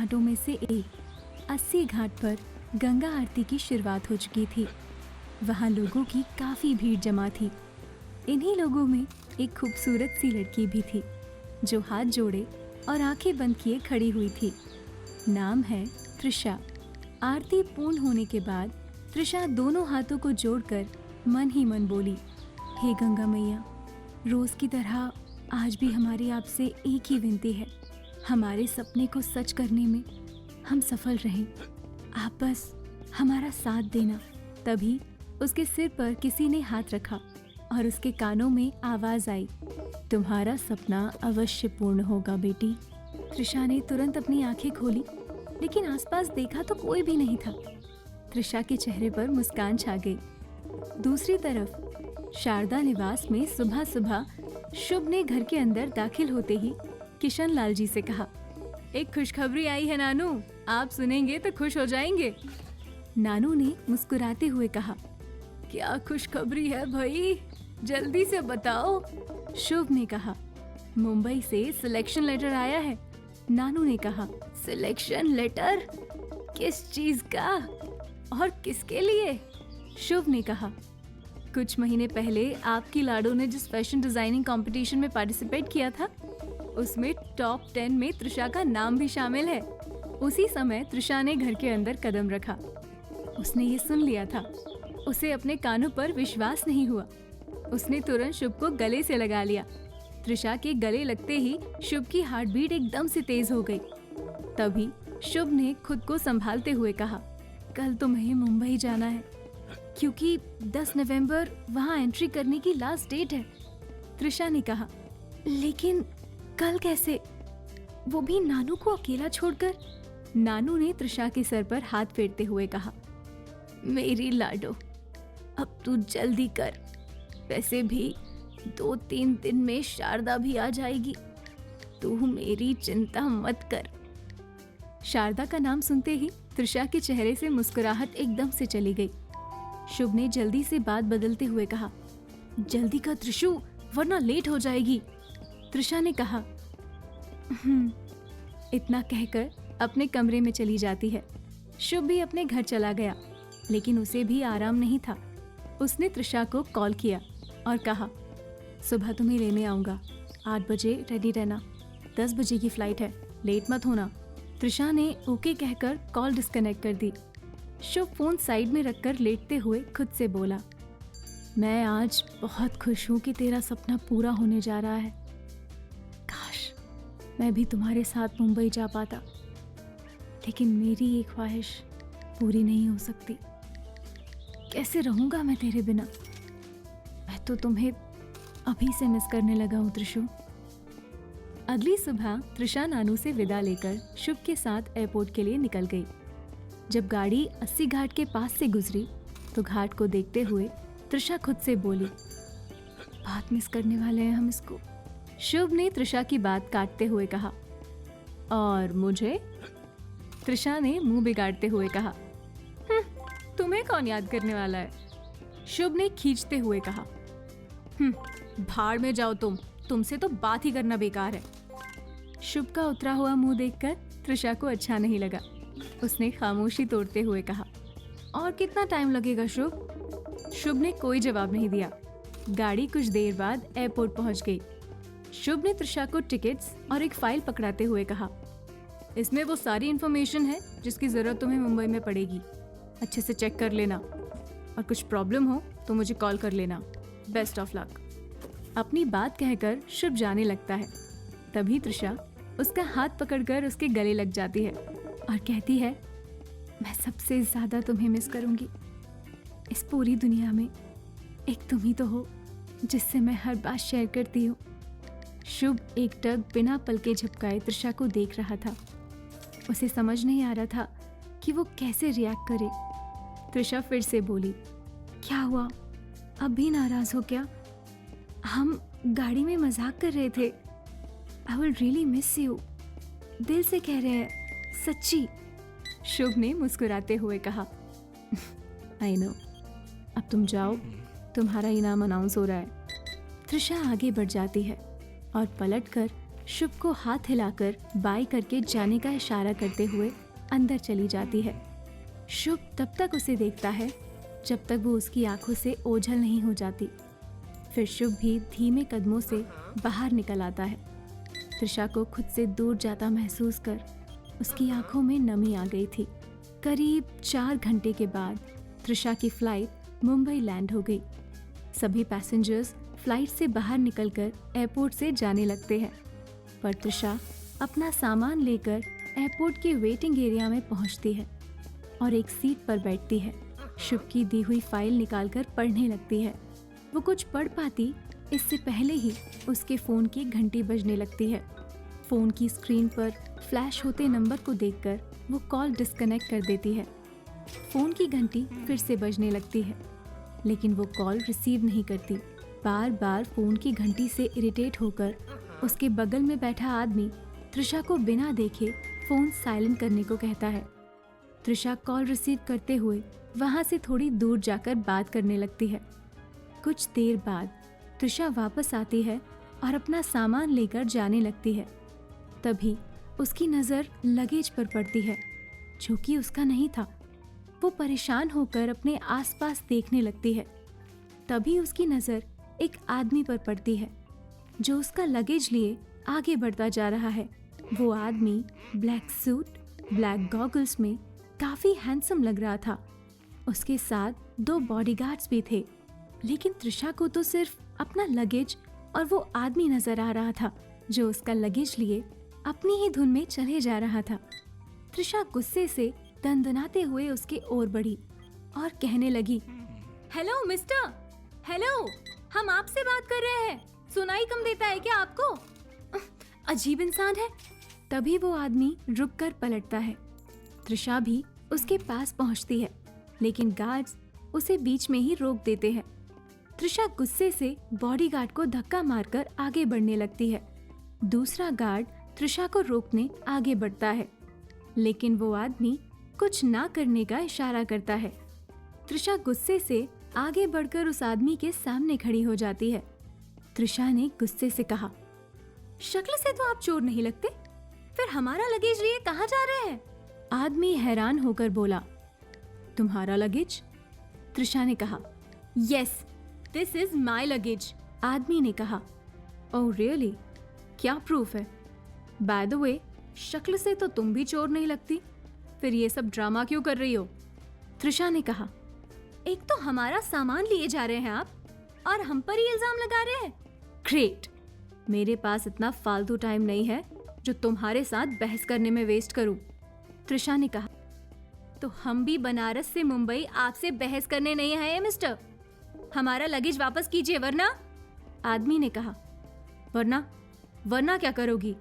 घाटों में से एक 80 घाट पर गंगा आरती की शुरुआत हो चुकी थी। वहाँ लोगों की काफी भीड़ जमा थी। इन्हीं लोगों में एक खूबसूरत सी लड़की भी थी जो हाथ जोड़े और आंखें बंद किए खड़ी हुई थी। नाम है तृषा। आरती पूर्ण होने के बाद तृषा दोनों हाथों को जोड़कर मन ही मन बोली, हे गंगा मैया, रोज की तरह आज भी हमारी आपसे एक ही विनती है, हमारे सपने को सच करने में हम सफल रहें। आप बस हमारा साथ देना। तभी उसके सिर पर किसी ने हाथ रखा और उसके कानों में आवाज आई, तुम्हारा सपना अवश्य पूर्ण होगा बेटी। तृषा ने तुरंत अपनी आंखें खोली, लेकिन आसपास देखा तो कोई भी नहीं था। तृषा के चेहरे पर मुस्कान छा गई। दूसरी तरफ शारदा निवास में सुबह सुबह शुभ ने घर के अंदर दाखिल होते ही किशन लाल जी से कहा, एक खुशखबरी आई है नानू, आप सुनेंगे तो खुश हो जाएंगे। नानू ने मुस्कुराते हुए कहा, क्या खुशखबरी है भाई, जल्दी से बताओ। शुभ ने कहा, मुंबई से सिलेक्शन लेटर आया है। नानू ने कहा, सिलेक्शन लेटर? किस चीज का और किसके लिए? शुभ ने कहा, कुछ महीने पहले आपकी लाडो ने जिस फैशन डिजाइनिंग कंपटीशन में पार्टिसिपेट किया था, उसमें टॉप 10 में तृषा का नाम भी शामिल है। उसी समय तृषा ने घर के अंदर कदम रखा। उसने ये सुन लिया था। उसे अपने कानों पर विश्वास नहीं हुआ। उसने तुरंत शुभ को गले से लगा लिया। तृषा के गले लगते ही शुभ की हार्ट बीट एकदम से तेज हो गई। तभी शुभ ने खुद को संभालते हुए कहा, कल तुम्हें मुंबई जाना है क्योंकि 10 नवंबर वहाँ एंट्री करने की लास्ट डेट है। तृषा ने कहा, लेकिन कल कैसे, वो भी नानू को अकेला छोड़कर? नानू ने तृषा के सर पर हाथ फेरते हुए कहा, मेरी लाडो, अब तू जल्दी कर। वैसे भी 2-3 दिन में शारदा भी आ जाएगी, तू मेरी चिंता मत कर। शारदा का नाम सुनते ही तृषा के चेहरे से मुस्कुराहट एकदम से चली गई। शुभ ने जल्दी से बात बदलते हुए कहा, जल्दी कर त्रिशु, वरना लेट हो जाएगी। तृषा ने कहा, इतना कहकर अपने कमरे में चली जाती है। शुभ भी अपने घर चला गया, लेकिन उसे भी आराम नहीं था। उसने तृषा को कॉल किया और कहा, सुबह तुम्हें लेने आऊंगा, 8 बजे रेडी रहना, 10 बजे की फ्लाइट है, लेट मत होना। तृषा ने ओके कहकर कॉल डिस्कनेक्ट कर दी। शुभ फोन साइड में रखकर लेटते हुए खुद से बोला, मैं आज बहुत खुश हूँ कि तेरा सपना पूरा होने जा रहा है। काश मैं भी तुम्हारे साथ मुंबई जा पाता, लेकिन मेरी ये ख्वाहिश पूरी नहीं हो सकती। कैसे रहूंगा मैं तेरे बिना? मैं तो तुम्हें अभी से मिस करने लगा हूँ त्रिशु। अगली सुबह तृषा नानू से विदा लेकर शुभ के साथ एयरपोर्ट के लिए निकल गई। जब गाड़ी 80 घाट के पास से गुजरी तो घाट को देखते हुए तृषा खुद से बोली, बहुत मिस करने वाले हैं हम इसको। शुभ ने तृषा की बात काटते हुए कहा, और मुझे? तृषा ने मुंह बिगाड़ते हुए कहा, तुम्हें कौन याद करने वाला है? शुभ ने खींचते हुए कहा, भाड़ में जाओ तुमसे तो बात ही करना बेकार है। शुभ का उतरा हुआ मुंह देखकर तृषा को अच्छा नहीं लगा। उसने खामोशी तोड़ते हुए कहा, और कितना टाइम लगेगा शुभ? शुभ ने कोई जवाब नहीं दिया। गाड़ी कुछ देर बाद एयरपोर्ट पहुंच गई। शुभ ने तृषा को टिकट्स और एक फाइल पकड़ाते हुए कहा, इसमें वो सारी इन्फॉर्मेशन है जिसकी जरूरत तुम्हें मुंबई में पड़ेगी। अच्छे से चेक कर लेना, और कुछ प्रॉब्लम हो तो मुझे कॉल कर लेना। Best of luck. अपनी बात कहकर शुभ जाने लगता है। तभी तृषा उसका हाथ पकड़कर उसके गले लग जाती है और कहती है, मैं सबसे ज्यादा तुम्हें मिस करूंगी। इस पूरी दुनिया में एक तुम ही तो हो जिससे मैं हर बात शेयर करती हूँ। शुभ एकटक बिना पलके झपकाए तृषा को देख रहा था। उसे समझ नहीं आ रहा था कि वो कैसे रिएक्ट करे। तृषा फिर से बोली, क्या हुआ, अब भी नाराज हो क्या? हम गाड़ी में मजाक कर रहे थे। I will really miss you, दिल से कह रहे हैं, सच्ची। शुभ ने मुस्कुराते हुए कहा, आई नो, अब तुम जाओ, तुम्हारा इनाम अनाउंस हो रहा है। तृषा आगे बढ़ जाती है और पलटकर शुभ को हाथ हिलाकर बाय करके जाने का इशारा करते हुए अंदर चली जाती है। शुभ तब तक उसे देखता है जब तक वो उसकी आंखों से ओझल नहीं हो जाती। फिर शुभ भी धीमे कदमों से बाहर निकल आता है। त्रिशा को खुद से दूर जाता महसूस कर उसकी आंखों में नमी आ गई थी। करीब 4 घंटे के बाद त्रिशा की फ्लाइट मुंबई लैंड हो गई। सभी पैसेंजर्स फ्लाइट से बाहर निकलकर एयरपोर्ट से जाने लगते हैं, पर त्रिशा अपना सामान लेकर एयरपोर्ट के वेटिंग एरिया में पहुंचती है और एक सीट पर बैठती है। शुभ की दी हुई फाइल निकालकर पढ़ने लगती है। वो कुछ पढ़ पाती इससे पहले ही उसके फोन की घंटी बजने लगती है। फोन की स्क्रीन पर फ्लैश होते नंबर को देखकर वो कॉल डिस्कनेक्ट कर देती है। फोन की घंटी फिर से बजने लगती है, लेकिन वो कॉल रिसीव नहीं करती। बार बार फोन की घंटी से इरिटेट होकर उसके बगल में बैठा आदमी त्रिशा को बिना देखे फोन साइलेंट करने को कहता है। त्रिशा कॉल रिसीव करते हुए वहां से थोड़ी दूर जाकर बात करने लगती है। कुछ देर बाद त्रिशा वापस आती है और अपना सामान लेकर जाने लगती है। तभी उसकी नज़र लगेज पर पड़ती है, जो कि उसका नहीं था। वो परेशान होकर अपने आसपास देखने लगती है। तभी उसकी नज़र एक आदमी पर पड़ती है, जो उसका लगेज लिए आगे बढ़ता जा रहा है। वो आदमी ब्लैक सूट, ब्लैक गॉगल्स में काफ़ी हैंडसम लग रहा था। उसके साथ 2 बॉडीगार्ड्स भी थे, लेकिन त्रिशा को तो सिर्फ अपना लगेज और वो आदमी नजर आ रहा था, जो उसका लगेज लिए अपनी ही धुन में चले जा रहा था। त्रिशा गुस्से से दंदनाते हुए उसके ओर बढ़ी और कहने लगी, हेलो मिस्टर, हेलो, हम आपसे बात कर रहे हैं। सुनाई कम देता है क्या आपको? अजीब इंसान है। तभी वो आदमी रुककर पलटता है। त्रिशा भी उसके पास पहुंचती है, लेकिन गार्ड्स उसे बीच में ही रोक देते हैं। त्रिशा गुस्से से बॉडीगार्ड को धक्का मारकर आगे बढ़ने लगती है। दूसरा गार्ड त्रिशा को रोकने आगे बढ़ता है, लेकिन वो आदमी कुछ ना करने का इशारा करता है। त्रिशा गुस्से से आगे बढ़कर उस आदमी के सामने खड़ी हो जाती है। त्रिशा ने गुस्से से कहा, शक्ल से तो आप चोर नहीं लगते, फिर हमारा लगेज लिए कहाँ जा रहे हैं? आदमी हैरान होकर बोला, तुम्हारा लगेज? त्रिशा ने कहा, yes, this is my luggage. आदमी ने कहा, ओह रियली, क्या प्रूफ है? बाय द वे, शक्ल से तो तुम भी चोर नहीं लगती, फिर ये सब ड्रामा क्यों कर रही हो? त्रिशा ने कहा, एक तो हमारा सामान लिए जा रहे हैं आप, और हम पर ही इल्जाम लगा रहे हैं। ग्रेट, मेरे पास इतना फालतू टाइम नहीं है जो तुम्हारे साथ बहस करने में वेस्ट करूं। त्रिशा ने कहा, तो हम भी बनारस से मुंबई आपसे बहस करने नहीं आए मिस्टर। हमारा लगेज वापस कीजिए वरना। आदमी ने कहा, वरना? वरना क्या करोगी?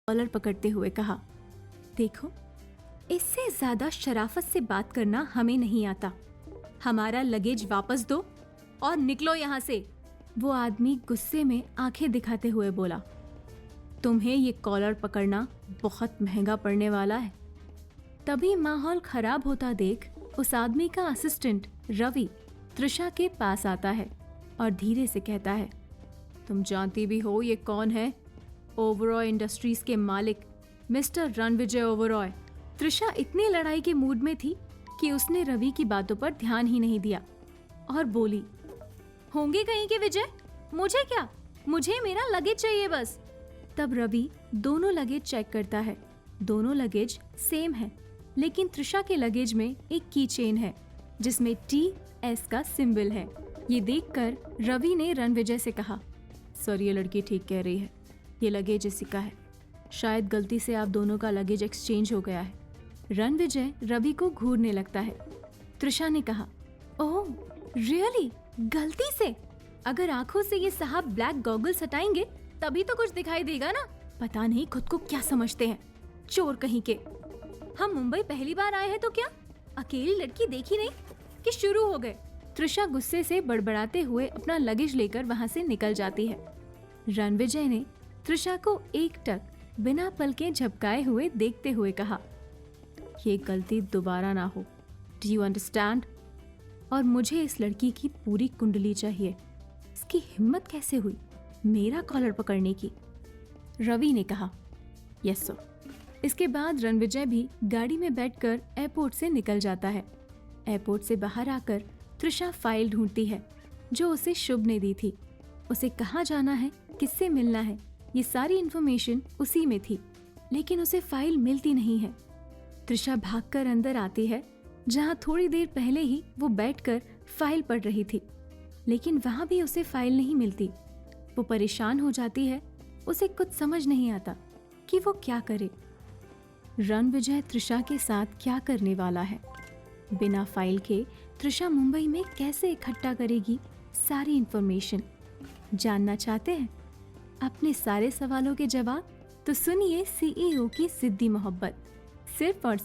कॉलर पकड़ते हुए कहा, देखो, इससे ज्यादा शराफत से बात करना हमें नहीं आता। हमारा लगेज वापस दो और निकलो यहाँ से। वो आदमी गुस्से में आंखें दिखाते हुए बोला, तुम्हें ये कॉलर पकड़ना बहुत महंगा पड़ने वाला है। तभी माहौल खराब होता देख उस आदमी का असिस्टेंट रवि त्रिशा के पास आता है और धीरे से कहता है, तुम जानती भी हो ये कौन है? ओबरॉय इंडस्ट्रीज के मालिक मिस्टर रणविजय ओबरॉय। त्रिशा इतनी लड़ाई के मूड में थी कि उसने रवि की बातों पर ध्यान ही नहीं दिया और बोली, होंगे कहीं के विजय, मुझे क्या, मुझे मेरा लगेज चाहिए बस। तब रवि दोनों लगेज चेक करता है। दोनों लगेज सेम है, लेकिन त्रिशा के लगेज में एक की चेन है जिसमें TS का सिंबल है। ये देखकर रवि ने रणविजय से कहा, सर ये लड़की ठीक कह रही है, ये लगेज इसी का है। शायद गलती से आप दोनों का लगेज एक्सचेंज हो गया है। रणविजय रवि को घूरने लगता है। त्रिशा ने कहा, ओह रियली, गलती से? अगर आंखों से ये साहब ब्लैक गॉगल्स हटाएंगे तभी तो कुछ दिखाई देगा ना। पता नहीं खुद को क्या समझते हैं, चोर कहीं के। हम मुंबई पहली बार आए हैं तो क्या अकेली लड़की देखी नहीं कि शुरू हो गए। त्रिशा गुस्से से बड़बड़ाते हुए अपना लगेज लेकर वहां से निकल जाती है। रणविजय ने त्रिशा को एकटक बिना पलके झपकाए हुए देखते हुए कहा, ये गलती दोबारा ना हो, डू यू अंडरस्टैंड? और मुझे इस लड़की की पूरी कुंडली चाहिए। इसकी हिम्मत कैसे हुई मेरा कॉलर पकड़ने की? रवि ने कहा। Yes sir. इसके बाद रणविजय भी गाड़ी में बैठकर एयरपोर्ट से निकल जाता है। एयरपोर्ट से बाहर आकर त्रिशा फाइल ढूंढती है जो उसे शुभ ने दी थी। उसे कहाँ जाना है, किससे मिलना है, ये सारी इन्फॉर्मेशन उसी में थी, लेकिन उसे फाइल मिलती नहीं है। त्रिशा भागकर अंदर आती है जहाँ थोड़ी देर पहले ही वो बैठकर फाइल पढ़ रही थी, लेकिन वहाँ भी उसे फाइल नहीं मिलती। वो परेशान हो जाती है। उसे कुछ समझ नहीं आता कि वो क्या करे। रणविजय त्रिशा के साथ क्या करने वाला है? बिना फाइल के त्रिशा मुंबई में कैसे इकट्ठा करेगी सारी इंफॉर्मेशन? जानना चाहते हैं अपने सारे सवालों के जवाब? तो सुनिए सीईओ की सिद्धि मोहब्बत, सिर्फ और